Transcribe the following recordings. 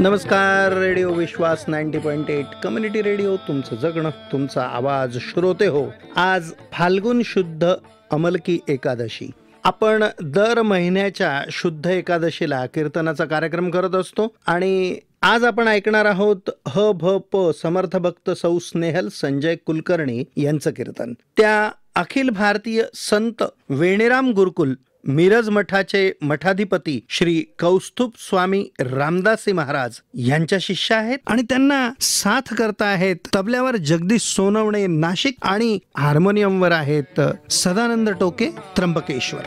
नमस्कार. रेडिओ विश्वास 90.8 community radio, तुमचं जगणं तुमचा आवाज. श्रोते हो, आज फाल्गुन शुद्ध अमलकी एकादशी. आपण दर महिन्याच्या शुद्ध एकादशीला कीर्तनाचा कार्यक्रम करत असतो आणि आज आपण ऐकणार आहोत ह भ प समर्थ भक्त सौ स्नेहल संजय कुलकर्णी यांचं कीर्तन. त्या अखिल भारतीय संत वेणीराम गुरुकुल मिरज मठाचे मठाधिपती श्री कौस्तुभ स्वामी रामदासी महाराज यांच्या शिष्य आहेत आणि त्यांना साथ करता आहेत तबल्यावर जगदीश सोनवणे नाशिक आणि हार्मोनियमवर आहेत सदानंद टोके त्र्यंबकेश्वर.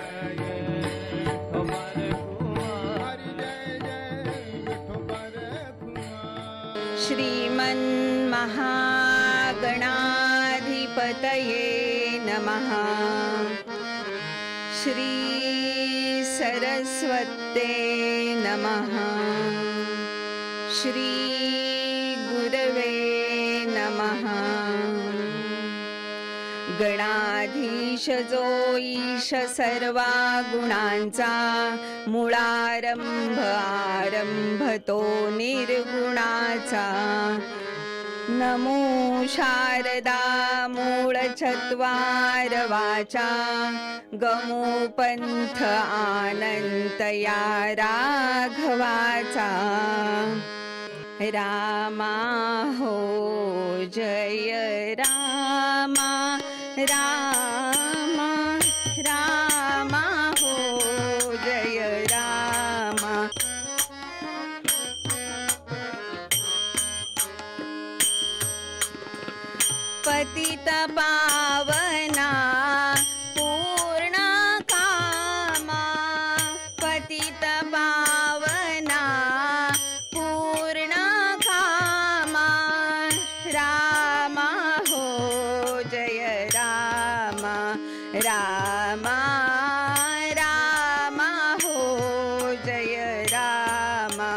श्रीमन् महागणाधिपतये नमः. श्री सरस्वते नमः. श्री गुरवे नमः. गणाधीश जो ईश सर्वा गुणांचा, मूळारंभ आरंभ तो निर्गुणाचा. नमो शारदा मूळ चत्वार वाचा, गमो पंथ आनंत या राघवाचा. रामा हो जय रामा, रामा रामा हो जय रामा. पतित पावना पूर्ण कामा, पतित पावना पूर्ण कामा. रामा हो जय रामा, रामा रामा हो जय रामा.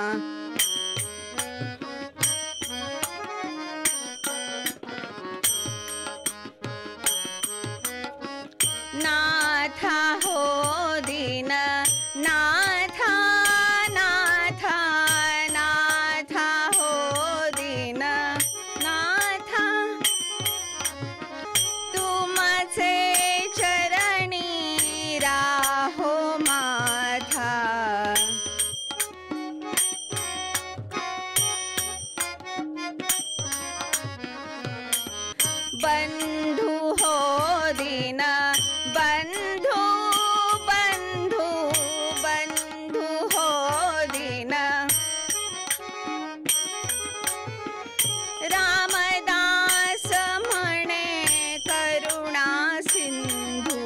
नाथा हो दीन नाथा, नाथा नाथा हो दीन नाथा. तुमचे चरणी राहो माथा. बंधु हो दीन बंधु, बंधु बंधु हो दीन. रामदास म्हणे करुणा सिंधू.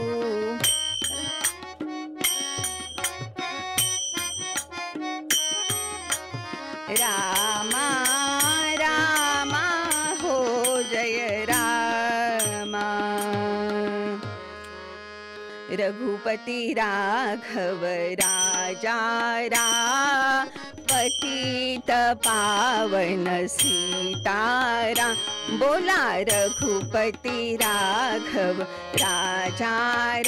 रामा रामा हो जय रामा. रघुपति राघव राजा राम, पतित पावन सीताराम. बोला रघुपति राघव राजा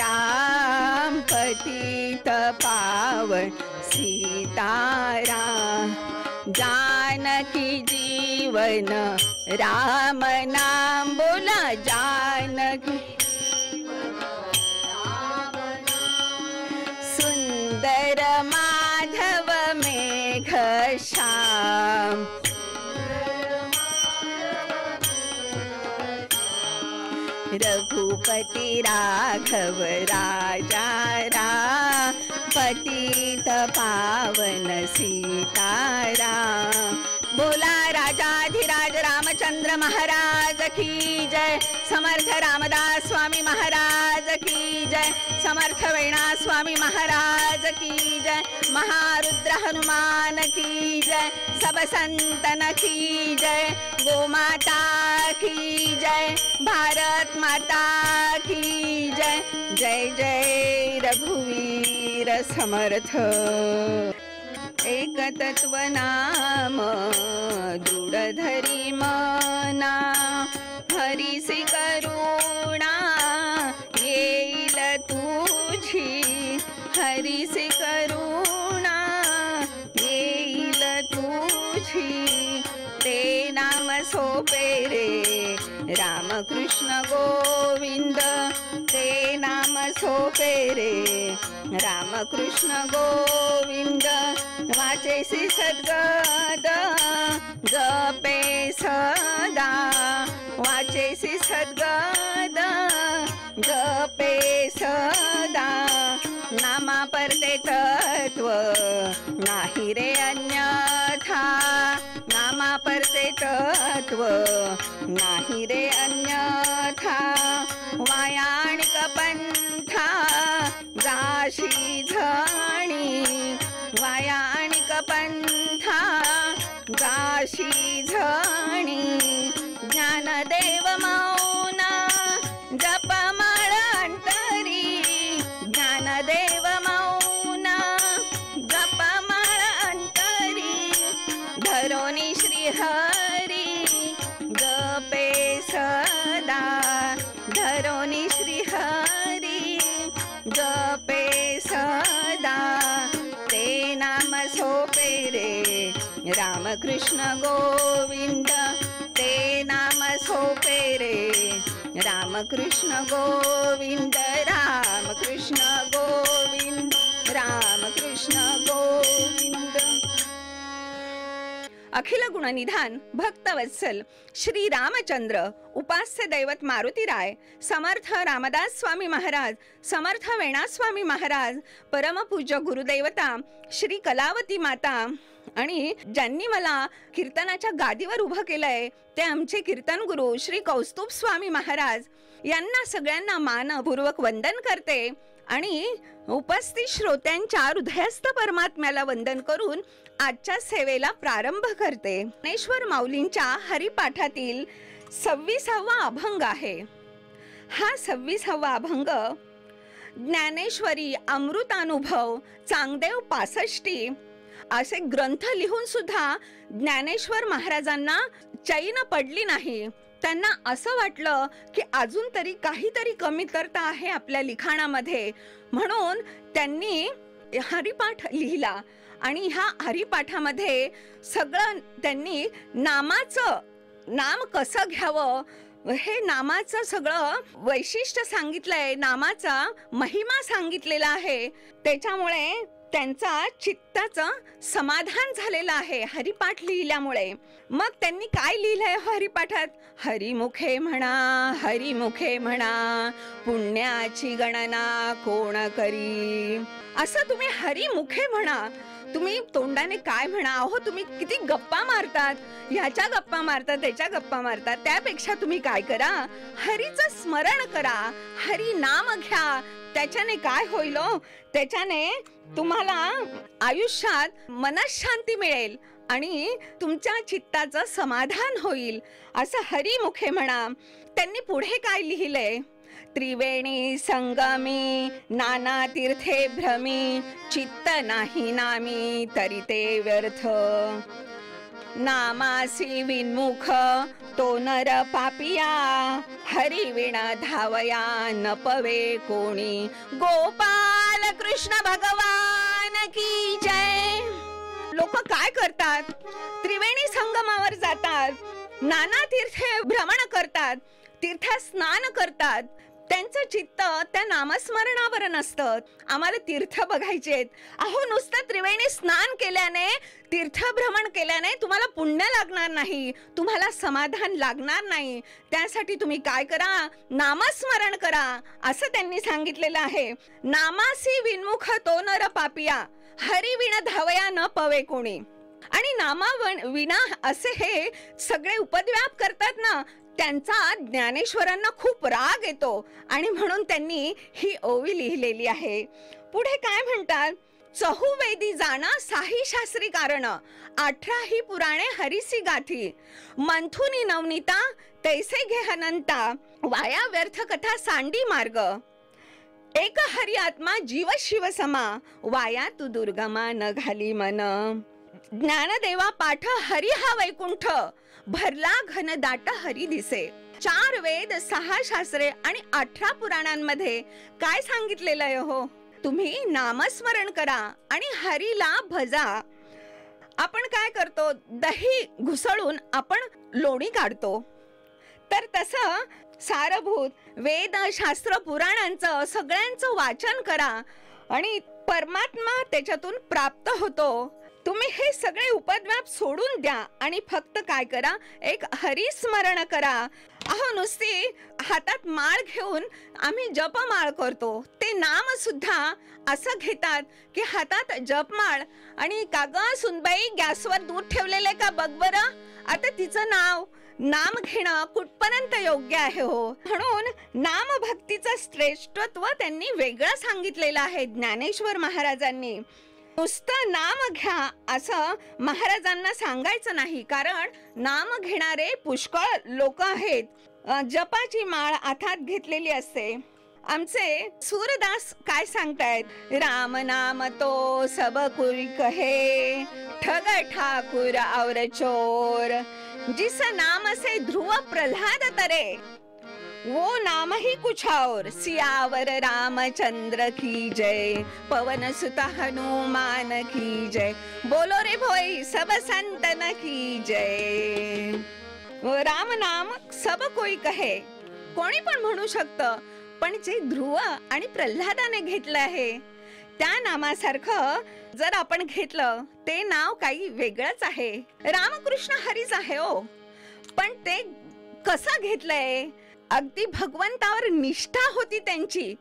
राम, पतित पावन सीताराम. जानकी जीवन राम नाम. बोला जानकी सुंदर माधव मेघ श्याम. रघुपति राघव राजा राम, पतित पावन सीताराम. बोला राजाधिराज रामचंद्र महाराज की जय. समर्थ रामदास स्वामी महाराज की जय. समर्थ वेणा स्वामी महाराज की जय. महारुद्र हनुमान की जय. सब संतन की जय. गोमाता की जय. भारत माता की जय. जय जय रघुवीर समर्थ. एक तत्व नाम दृढ धरी मना, हरीसी करुणा येईल तुझी. हरीसी करुणा येईल तुझी. सोपे रे रामकृष्ण गोविंद ते नाम सोपे रे रामकृष्ण गोविंद वाचेसी सद्गद जपे सदा वाचेसी सद्गद जपे सदा नामा परते तत्व नाही रे अन्यथा नामा परते तत्व नाही रे अन्यथा वायाणिक पंथा जाशी झणी वायाणिक पंथा जाशी झणी ज्ञानदेव मौन जपमाळ अंतरी ज्ञानदेव मौन जपमाळ अंतरी धरोनी श्रीहरी जपे सदा धरोनी श्रीहरी जपे सदा ते नाम सोपे रे रामकृष्ण गोविंद ते नाम सोपे रे रामकृष्ण गोविंद रामकृष्ण गोविंद रामकृष्ण गोविंद. अखिल गुणनिधान भक्तवत्सल श्री रामचंद्र उपास्य दैवत मारुतीराय समर्थ रामदास स्वामी महाराज समर्थ वेणा स्वामी महाराज परमपूज्य गुरुदेवता श्री कलावती माता आणि ज्यांनी मला कीर्तनाच्या गादीवर उभं केलंय ते आमचे कीर्तन गुरु श्री कौस्तुभ स्वामी महाराज यांना सगळ्यांना मानपूर्वक वंदन करते आणि उपस्थित श्रोत्यांच्या हृदयस्थ परमात्म्याला वंदन करून आजच्या सेवेला प्रारंभ करते. ज्ञानेश्वर माऊलींच्या हरिपाठातील 26वा अभंग आहे. हा 26वा अभंग ज्ञानेश्वरी अमृतानुभव चांगदेव 65 असे ग्रंथ लिहून सुद्धा ज्ञानेश्वर महाराजांना चैन पडली नाही. त्यांना असं वाटलं की अजून तरी काहीतरी कमतरता आहे आपल्या लिखाणामध्ये, म्हणून त्यांनी हरिपाठ लिहिला आणि ह्या हरिपाठामध्ये सगळं त्यांनी नामाचं नाम कसं घ्यावं हे नामाचं सगळं वैशिष्ट्य सांगितलंय, नामाचा महिमा सांगितलेला आहे. त्याच्यामुळे त्यांचा चित्ताचं समाधान झालेलं आहे हरिपाठ लिहिल्यामुळे. मग त्यांनी काय लिहिलंय हरिपाठात? हरिमुखे म्हणा पुण्याची गणना कोण करी. असं तुम्ही हरिमुखे म्हणा, तुम्ही तोंडाने काय म्हणा, अहो तुम्ही किती गप्पा मारतात, ह्याच्या गप्पा मारतात त्याच्या गप्पा मारतात, त्यापेक्षा तुम्ही काय करा, हरीचं स्मरण करा, हरी नाम घ्या. त्याच्याने काय होईल, त्याच्याने तुम्हाला आयुष्यात मनशांती मिळेल आणि तुमच्या चित्ताचं समाधान होईल. असं हरिमुखे म्हणा. त्यांनी पुढे काय लिहिलंय? त्रिवेणी संगमी नाना तीर्थे भ्रमी चित्त नाही नामी तरी ते व्यर्थ. नामासी विन्मुख तो नर पापिया हरी विण धावया न पवे कोणी. गोपाल कृष्ण भगवान की जय. लोक काय करतात? त्रिवेणी संगमावर जातात, नाना तीर्थे भ्रमण करतात, तीर्थ स्नान करतात, त्यांचं चित्त त्या नामस्मरणावर नसतं. आम्हाला तीर्थ बघायचेत. अहो नुसतं त्रिवेणी स्नान केल्याने, तीर्थ भ्रमण केल्याने तुम्हाला पुण्य लागणार नाही, तुम्हाला समाधान लागणार नाही. त्यासाठी तुम्ही काय करा, नामस्मरण करा असं त्यांनी सांगितलेलं आहे. नामासी विन्मुख तो नर पापिया हरी विण धावया न पवे कोणी. आणि नामा विना असे हे सगळे उपद्व्याप करतात ना, त्यांचा ज्ञानेश्वरांना खूप राग येतो आणि म्हणून त्यांनी ही ओवी लिहिलेली आहे. पुढे काय म्हणतात? चहुवेदी जाणा साही शास्त्री कारण 18 ही पुराणे हरिसी गाठी मंथुनी नवनीता तैसे घे अनंता वाया व्यर्थ कथा सांडी मार्ग. एक हरी आत्मा जीव शिव समा वाया तू दुर्गमा न घाली मन. ज्ञानदेवा पाठ हरी हा वैकुंठ भरला घन दाट हरी दिसे. 4 वेद 6 शास्त्रे आणि 18 पुराणांमध्ये काय सांगितलेलं आहे? हो, तुम्ही नामस्मरण करा आणि हरीला भजा. आपण काय करतो, दही घुसळून आपण लोणी काढतो. तर तसं सारभूत वेद शास्त्र पुराणांचं सगळ्यांचं वाचन करा आणि परमात्मा त्याच्यातून प्राप्त होतो. तुम्ही हे सगळे उपद्व्याप सोडून द्या आणि फक्त काय करा, एक हरिस्मरण करा. अहो, नुसती हातात माळ घेऊन आम्ही जपमाळ करतो, ते नाम सुद्धा असं घेतात की हातात जपमाळ आणि कागद सुनबाई गॅसवर दूध ठेवलेले का बघ बरं, आता तिचं नाम घेणं कुठपर्यंत योग्य आहे हो. म्हणून नाम भक्तीचं श्रेष्ठत्व त्यांनी वेगळं सांगितलेलं आहे ज्ञानेश्वर महाराजांनी. नुसतं नाम घ्या असं महाराजांना सांगायचं नाही, कारण नाम घेणारे पुष्कळ लोक आहेत. जपाची माळ हातात घेतलेली असते. आमचे सूरदास काय सांगतायत, राम नाम तो सब कोई कहे, ठग ठाकुर और चोर, जिस नाम से ध्रुव प्रहलाद तरे, वो नाम ही कुछ और, सियावर रामचंद्र की जय, पवन सुत हनुमान की जय, बोलो रे भोई सब संतन की जय. राम नाम सब कोई कहे, कोणी पण म्हणू शकतं, पण जे ध्रुव आणि प्रल्हादाने घेतलं आहे त्या नामासारखं जर आपण घेतलं, ते नाव काही वेगळंच आहे. रामकृष्ण हरीच आहे हो, पण ते कसं घेतलंय, अगदी भगवंतावर निष्ठा होती त्यांची,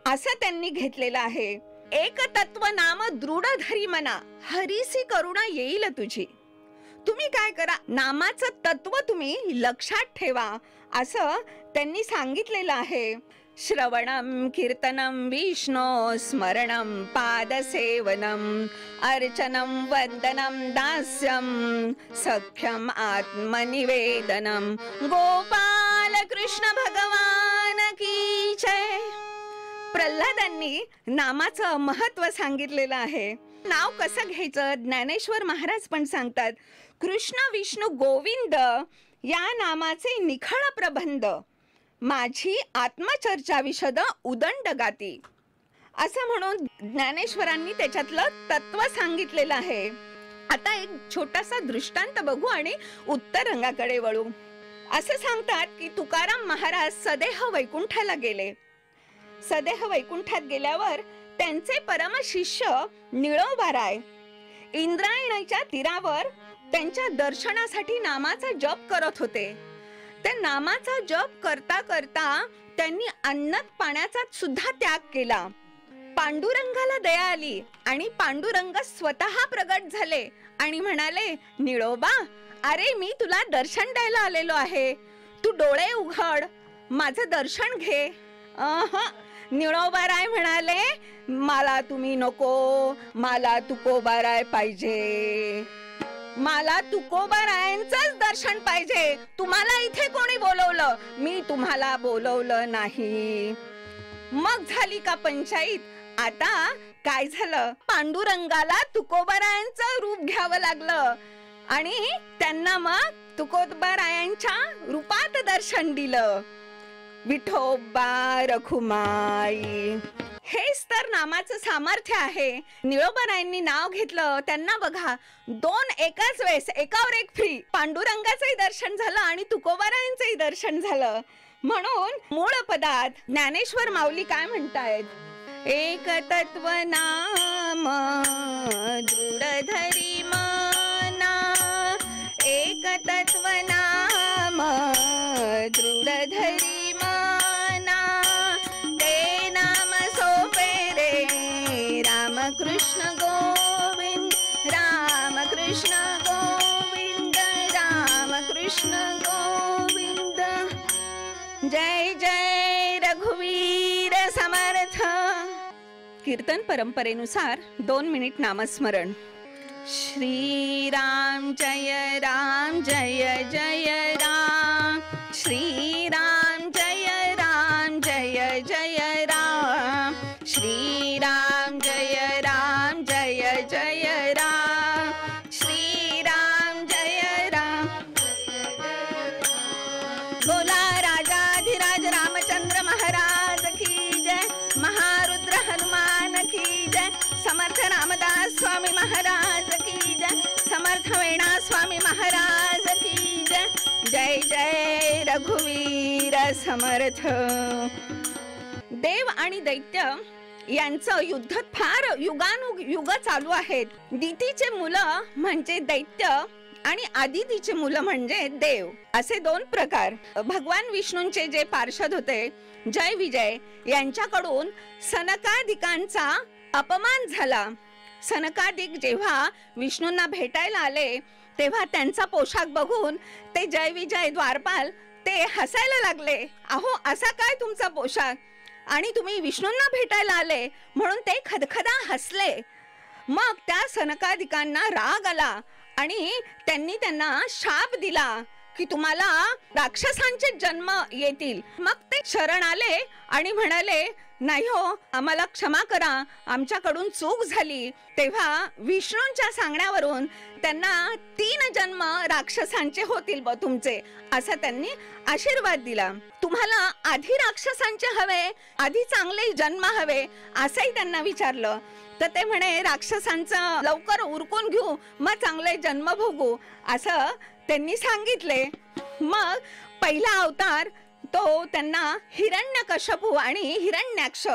असं त्यांनी घेतलेलं आहे. एक तत्व नाम दृढ धरी मना, हरीसी करुणा येईल तुझी. तुम्ही काय करा, नामाचं तत्व तुम्ही लक्षात ठेवा, असं त्यांनी सांगितलेलं आहे. श्रवणं कीर्तनं विष्णो स्मरणं पादसेवनं अर्चनं वंदनं दास्यं सख्यं आत्मनिवेदनं, गोपाल कृष्ण भगवान की जय. प्रल्हादांनी नामाचं महत्व सांगितलेलं आहे. नाव कसं घ्यायचं ज्ञानेश्वर महाराज पण सांगतात. कृष्ण विष्णू गोविंद या नामाचे निखळ प्रबंध, माझी आत्मचर्चा विशद उदंड गाती, असं म्हणून ज्ञानेश्वरांनी त्याच्यातलं तत्व सांगितलेलं आहे. आता एक छोटासा दृष्टांत बघू आणि उत्तर रंगाकडे वळू. असं सांगतात की तुकाराम महाराज सदेह वैकुंठाला गेले. सदेह वैकुंठात गेल्यावर त्यांचे परम शिष्य निळोबाराय इंद्रायणीच्या तीरावर त्यांच्या दर्शनासाठी नामाचा जप करत होते. त्या नामाचा जप करता करता त्यांनी अन्न पाण्याचा सुद्धा त्याग केला. पांडुरंगाला दया आली आणि पांडुरंग स्वतः प्रगट झाले आणि म्हणाले, निळोबा, अरे मी तुला दर्शन द्यायला आलेलो आहे, तू डोळे उघड, माझं दर्शन घे. निळोबाराय म्हणाले, मला तुम्ही नको, मला तुकोबाराय पाहिजे, मला तुकोबारायांचंच दर्शन पाहिजे. तुम्हाला इथे कोणी बोलवलं, मी तुम्हाला बोलवलं नाही. मग झाली का पंचायत. आता काय झालं, पांडुरंगाला तुकोबारायांचं रूप घ्यावं लागलं आणि त्यांना मग तुकोबारायांच्या रूपात दर्शन दिलं. विठोबा रखुमाई, हेच तर नामाचं सामर्थ्य आहे. निळोबारायांनी नाव घेतलं, त्यांना बघा दोन एकाच वेळेस एकावर एक फ्री, पांडुरंगाचंही दर्शन झालं आणि तुकोबारायांचंही दर्शन झालं. म्हणून मूळ पदात ज्ञानेश्वर माऊली काय म्हणतायत, एक तत्व नाम दृढ धरी मना, एक तत्व नाम दृढ धरी मना, ते नाम सोपे रे रामकृष्ण गोविंद, रामकृष्ण गोविंद, रामकृष्ण गोविंद. जय जय रघुवीर समर्थ. कीर्तन परंपरेनुसार 2 मिनिट नामस्मरण. श्री राम जय जय राम, श्री राम जय जय राम, श्री राम जय जय राम, श्री राम जय राम. बोला राजाधिराज रामचंद्र महाराज की जय, महारुद्र हनुमान की जय, समर्थ रामदास स्वामी महाराज की जय, स्वामी महाराज की जय. जय जय रघुवीर समर्थ. देव आणि दैत्य यांचं युद्ध फार युगानुयुग चालू आहेत. दितीचे मुलं म्हणजे दैत्य आणि आदितीचे मुलं म्हणजे देव, असे दोन प्रकार. भगवान विष्णूंचे जे पार्षद होते जय विजय यांच्याकडून सनकादिकांचा अपमान झाला. सनकादिक जेव्हा विष्णूंना भेटायला आले तेव्हा त्यांचा पोशाख बघून ते जय विजय द्वारपाल ते हसायला लागले. अहो असा काय तुमचा पोशाख, आणि तुम्ही विष्णूंना भेटायला आले म्हणून ते खदखदा हसले. मग त्या सनकादिकांना राग आला आणि त्यांनी त्यांना शाप दिला की तुम्हाला राक्षसांचे जन्म येतील. मग ते शरण आले आणि म्हणाले नाही हो, आम्हाला क्षमा करा, आमच्याकडून चूक झाली. तेव्हा विष्णूंच्या सांगण्यावरून त्यांना 3 जन्म राक्षसांचे होतील ब तुमचे, असा त्यांनी आशीर्वाद दिला. तुम्हाला आधी राक्षसांचे हवे, आधी चांगले जन्म हवे, असंही त्यांना विचारलं तर ते म्हणे राक्षसांचं लवकर उरकून घेऊ, मग चांगले जन्म भोगू, असं त्यांनी सांगितले. मग पहिला अवतार तो त्यांना हिरण्यकश्यपू आणि हिरण्याक्ष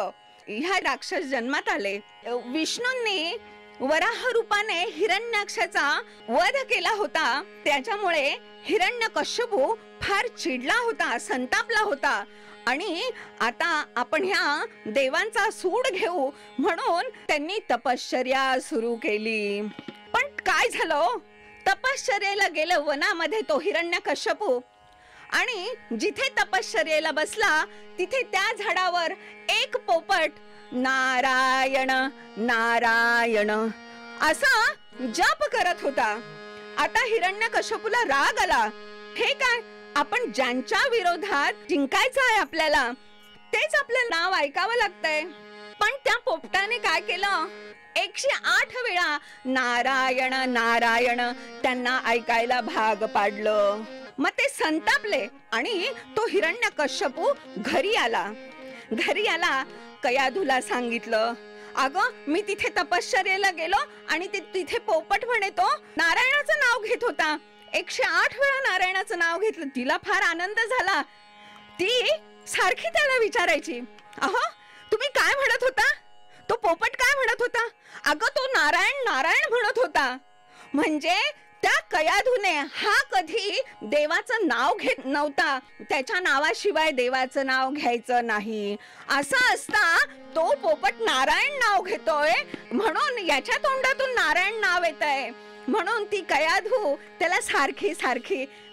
ह्या राक्षस जन्मात आले. विष्णूंनी वराह रूपाने हिरण्याक्षाचा वध केला होता, त्याच्यामुळे हिरण्यकश्यपू फार चिडला होता, संतापला होता. आणि आता आपण ह्या देवांचा सूड घेऊ म्हणून त्यांनी तपश्चर्या सुरू केली. पण काय झालं, तपश्चर्येला गेलं वनामध्ये तो हिरण्यकश्यपू, आणि जिथे तपश्चर्येला बसला तिथे त्या झाडावर एक पोपट नारायण नारायण असा जप करत होता. आता हिरण्यकश्यपूला राग आला, हे काय, आपण ज्यांच्या विरोधात जिंकायचं आहे आपल्याला तेच आपलं नाव ऐकावं लागतंय. पण त्या पोपटाने काय केलं, 108 वेळा नारायण नारायण त्यांना ऐकायला भाग पाडलं. मग ते संतापले आणि तो हिरण्यकश्यपू घरी आला. कयाधूला सांगितलं, अगं मी तिथे तपश्चर्येला गेलो आणि तिथे पोपट म्हणे तो नारायणाचं नाव घेत होता, 108 वेळा नारायणाचं नाव घेतलं. तिला फार आनंद झाला. ती सारखी त्याला विचारायची, अहो तुम्ही काय म्हणत होता, तो पोपट काय म्हणत होता, अगं तो नारायण नारायण म्हणत होता. म्हणजे त्या कयाधूने हा कधी देवाचं नाव घेत नव्हता, त्याच्या नावाशिवाय देवाचं नाव घ्यायचं नाही. असं असता तो पोपट नारायण नाव घेतोय म्हणून याच्या तोंडातून नारायण नाव येतंय, म्हणून ती कयाधू त्याला सारखी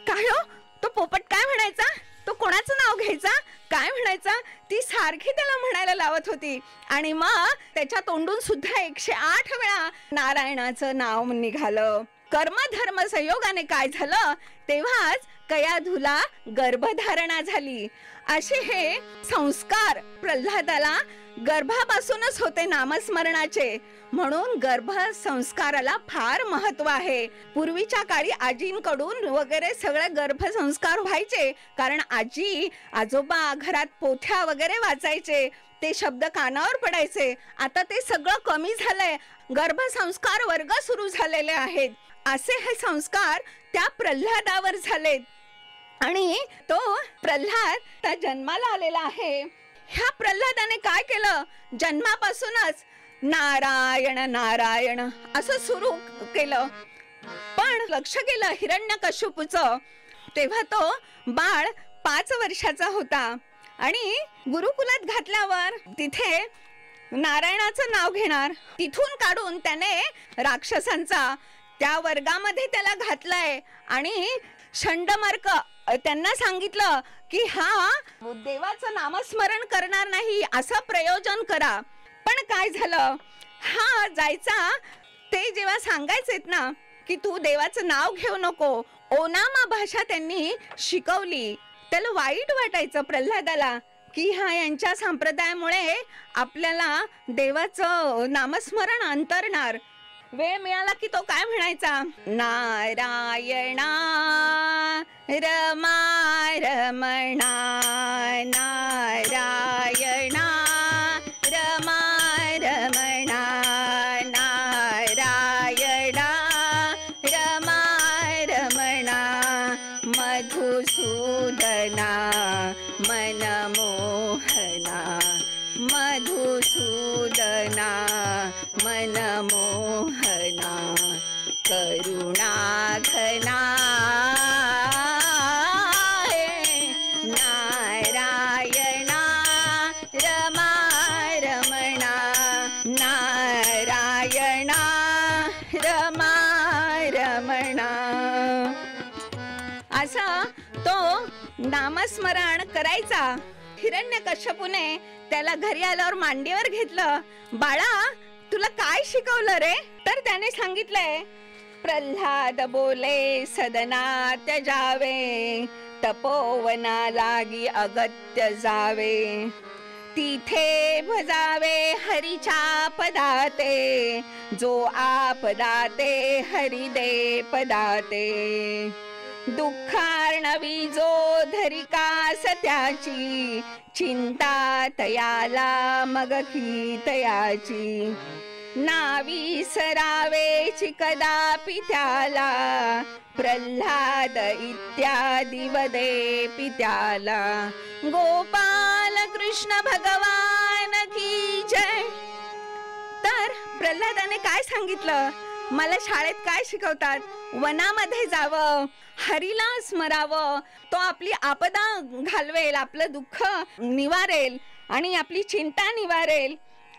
काय हो, तो पोपट काय म्हणायचा, तो कोणाचं नाव घ्यायचा, काय म्हणायचा, ती सारखी त्याला म्हणायला लावत होती. आणि मग त्याच्या तोंडून सुद्धा 108 वेळा नारायणाचं नाव निघालं. कर्मधर्म संयोगाने काय झालं, तेव्हाच कयाधूला गर्भधारणा झाली. असे हे संस्कार प्रल्हादाला गर्भापासूनच होते नामस्मरणाचे, म्हणून गर्भ संस्काराला फार महत्व आहे. पूर्वीच्या काळी आजींकडून वगैरे सगळे गर्भसंस्कार व्हायचे, कारण आजी आजोबा घरात पोथ्या वगैरे वाचायचे, ते शब्द कानावर पडायचे. आता ते सगळं कमी झालंय, गर्भसंस्कार वर्ग सुरू झालेले आहेत. असे हे संस्कार त्या प्रल्हादावर झालेत. आणि तो प्रल्हाद जन्माला आलेला आहे. ह्या प्रल्हादाने काय केलं, जन्मापासूनच नारायण नारायण असं सुरू केलं. पण लक्ष केलं हिरण्यकश्यपूचं, तेव्हा तो बाळ 5 वर्षाचा होता. आणि गुरुकुलात घातल्यावर तिथे नारायणाचं नाव घेणार, तिथून काढून त्याने राक्षसांचा त्या वर्गामध्ये त्याला घातलाय. आणि षंडमार्क त्यांना सांगितलं की हा देवाचं नामस्मरण करणार नाही, असं प्रयोजन करा. पण काय झालं, हा जायचा, ते जेव्हा सांगायचेत ना की तू देवाचं नाव घेऊ नको, ओनामा भाषा त्यांनी शिकवली. त्याला वाईट वाटायचं प्रल्हादाला की हा यांच्या संप्रदायामुळे आपल्याला देवाचं नामस्मरण अंतरणार. वेळ मिळाला की तो काय म्हणायचा, नारायणा रमा रमणा नारायणा रमा रमणा नारायणा रमा मधुसूदना मनमोहना करुणाघना नारायणा रमारमणा नारायणा रमारमणा असं तो नामस्मरण करायचा. हिरण्यकश्यपूने त्याला घरी आल्यावर मांडीवर घेतलं. बाळा, तुला काय शिकवलं रे? तर त्याने सांगितलंय, प्रल्हाद बोले सदना त्याजावे, तपोवना लागी अगत्य जावे, तिथे भजावे हरीच्या पदाते, जो आपदाते हरी दे पदाते, दुःखार्णवी जो धरिकास त्याची, चिंता तयाला मग की तयाची, नावी सरावेची कदापि त्याला, प्रल्हाद इत्यादी वदे पित्याला, गोपाल कृष्ण भगवान की जय. तर प्रल्हादाने काय सांगितलं? मला शाळेत काय शिकवतात? वनामध्ये जावं, हरीला स्मरावं, तो आपली आपदा घालवेल, आपलं दुःख निवारेल आणि आपली चिंता निवारेल,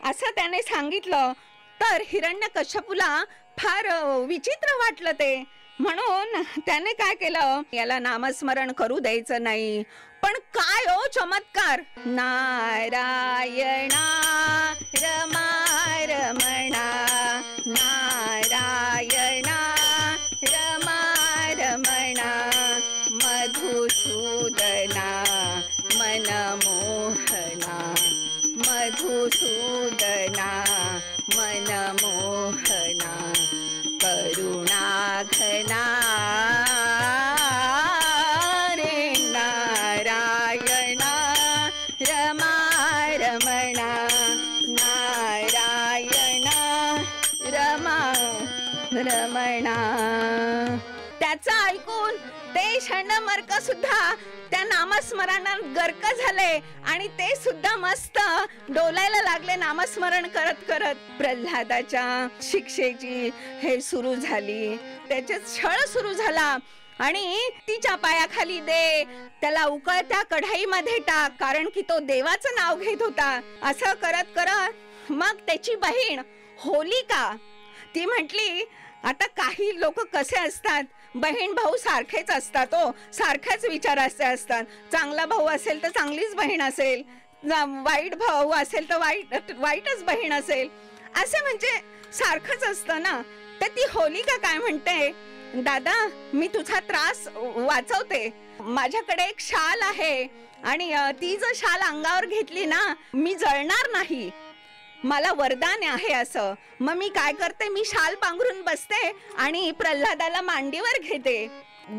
असं त्याने सांगितलं. तर हिरण्यकश्यपूला फार विचित्र वाटलं ते. म्हणून त्याने काय केलं? याला नामस्मरण करू द्यायचं नाही. पण काय ओ चमत्कार! नारायणा रमारमणा नारायणा रमारमणा मधुसूदना मनमोहना मधुसूदना मनमोहना करुणाघना रे नारायणा रमारमणा नारायणा रमारमणा. त्याचं ऐकून ते षण्मर्क सुद्धा त्या नामस्मरणात गर्क झाले आणि ते सुद्धा मस्त डोलायला लागले नामस्मरण करत करत. प्रल्हादाच्या शिक्षेची हे सुरू झाली, त्याचे छळ सुरू झाला. आणि तिच्या पायाखाली दे, त्याला उकळत्या कढईमध्ये टाक, कारण की तो देवाचं नाव घेत होता. असं करत करत मग त्याची बहीण होलिका, ती म्हटली, आता काही लोक कसे असतात, बहीण भाऊ सारखेच असतात, हो सारख्याच विचाराचे असतात. चांगला भाऊ असेल तर चांगलीच बहीण असेल, वाईट भाऊ असेल तर वाईटच बहीण असेल, असे म्हणजे सारखंच असतं ना. तर ती होलिका काय म्हणते, दादा मी तुझा त्रास वाचवते, माझ्याकडे एक शाल आहे आणि ती जर शाल अंगावर घेतली ना, मी जळणार नाही, मला वरदान आहे असं. मग मी काय करते, मी शाल पांघरून बसते आणि प्रल्हादाला मांडीवर घेते.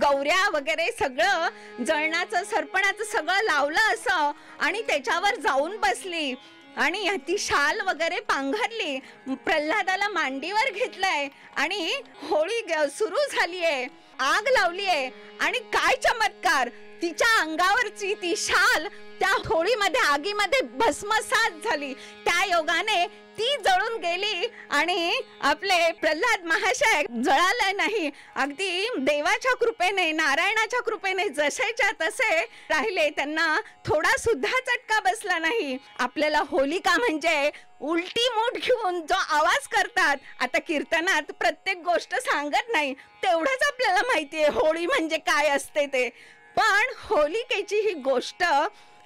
गौऱ्या वगैरे सगळं जळणाचं सरपणाचं सगळं लावलं असं आणि त्याच्यावर जाऊन बसली आणि ती शाल वगैरे पांघरली, प्रल्हादाला मांडीवर घेतलंय आणि होळी सुरू झालीये, आग लावलीये. आणि काय चमत्कार, तिच्या अंगावरची ती शाल त्या होळीमध्ये आगीमध्ये भस्मसात झाली. त्या योगाने ती जळून गेली आणि आपले प्रल्हाद महाशय जळाले नाही. अगदी देवाच्या कृपेने, नारायणाच्या कृपेने जसेच्या तसे राहिले, त्यांना थोडा सुद्धा चटका बसला नाही. आपल्याला होलिका म्हणजे उलटी मूठ घेऊन जो आवाज करतात, आता कीर्तनात प्रत्येक गोष्ट सांगत नाही, तेवढंच आपल्याला माहितीये होळी म्हणजे काय असते ते. पण होलिकेची ही गोष्ट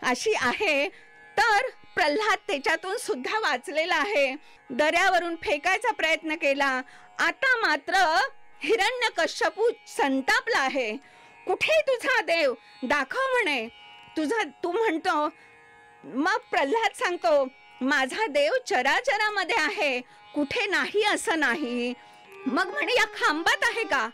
अशी आहे. तर प्रल्हाद त्याच्यातून सुद्धा वाचलेला आहे. दर्यावरून फेकायचा प्रयत्न केला. आता मात्र हिरण्यकश्यपू संतापला आहे. कुठे तुझा देव, दाखव म्हणे तुझा. तू म्हणतो, मग प्रल्हाद सांगतो, माझा देव चराचरामध्ये आहे, कुठे नाही असं नाही. मग म्हणे या खांबात आहे का?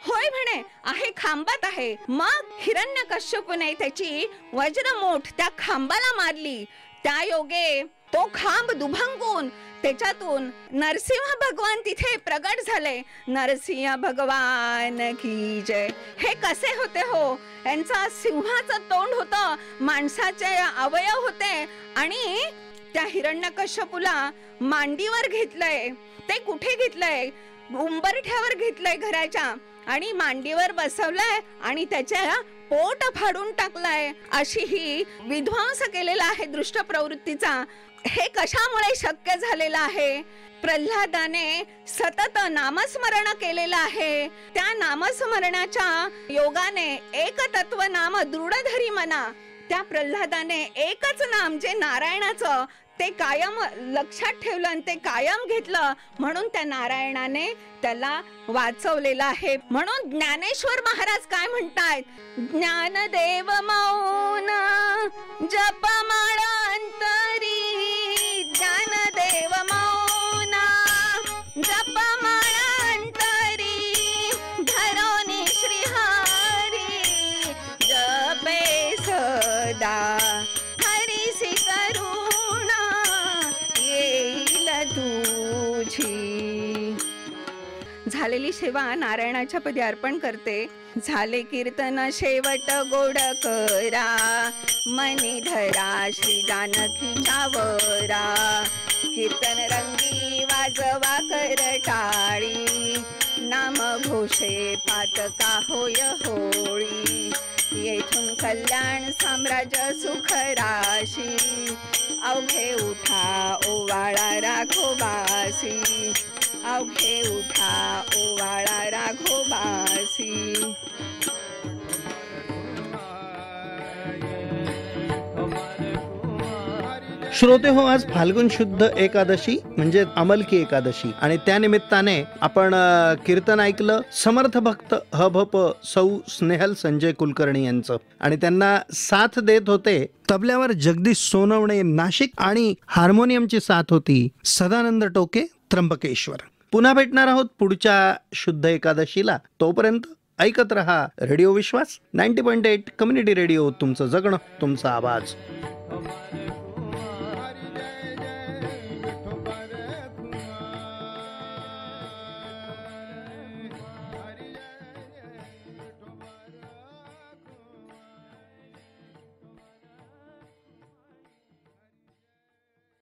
होय म्हणे, आहे, खांबात आहे. मग हिरण्यकश्यपूने त्याची वज्रमोठ त्या खांबाला मारली. त्या योगे तो खांब दुभंगून त्याच्यातून नरसिंह भगवान तिथे प्रगट झाले. नरसिंह भगवान की जय. हे कसे होते हो? यांचा सिंहाचं तोंड होतं, माणसाचे अवयव होते आणि त्या हिरण्यकश्यपूला मांडीवर घेतलंय. ते कुठे घेतलंय? उंबरठ्यावर घेतलंय घराच्या, आणि मांडीवर बसवलंय आणि त्याच्या पोट फाडून टाकलाय. अशी ही विध्वंस केलेला आहे दृष्ट प्रवृत्तीचा. हे कशामुळे शक्य झालेलं आहे? प्रल्हादाने सतत नामस्मरण केलेलं आहे. त्या नामस्मरणाच्या योगाने एक तत्व नाम दृढ धरी मना. त्या प्रल्हादाने एकच नाम जे नारायणाचं ते कायम लक्षात ठेवलं आणि ते कायम घेतलं, म्हणून त्या नारायणाने त्याला वाचवलेलं आहे. म्हणून ज्ञानेश्वर महाराज काय म्हणतायत? ज्ञानदेव मौन जपमाळांतरी, ज्ञानदेव मौन जपमाळांतरी, धरोनी श्रीहरी जपे सदा, हरिसी करुणा येईल तुझी. झालेली सेवा नारायणाच्या पदी अर्पण करते. झाले कीर्तन शेवट गोड करा, मनी धरा श्री जानकीच्या वरा. कीर्तन रंगी वाजवा करटाळी, नाम घोषे पातका होय होळी. येथून कल्याण साम्राज्य सुख राशी, अवघे उठा ओवाळा राघोबासी, अवघे उठा ओवाळा राघोबासी. श्रोते हो, आज फाल्गुन शुद्ध एकादशी म्हणजे अमलकी एकादशी, आणि त्या निमित्ताने आपण कीर्तन ऐकलं समर्थ भक्त हभप सौ स्नेहल संजय कुलकर्णी यांचं, आणि त्यांना साथ देत होते तबल्यावर जगदीश सोनवणे नाशिक, आणि हार्मोनियमची साथ होती सदानंद टोके त्र्यंबकेश्वर. पुन्हा भेटणार आहोत पुढच्या शुद्ध एकादशीला. तोपर्यंत ऐकत रहा रेडिओ विश्वास 90.8 कम्युनिटी रेडिओ. तुमचं जगणं तुमचा आवाज.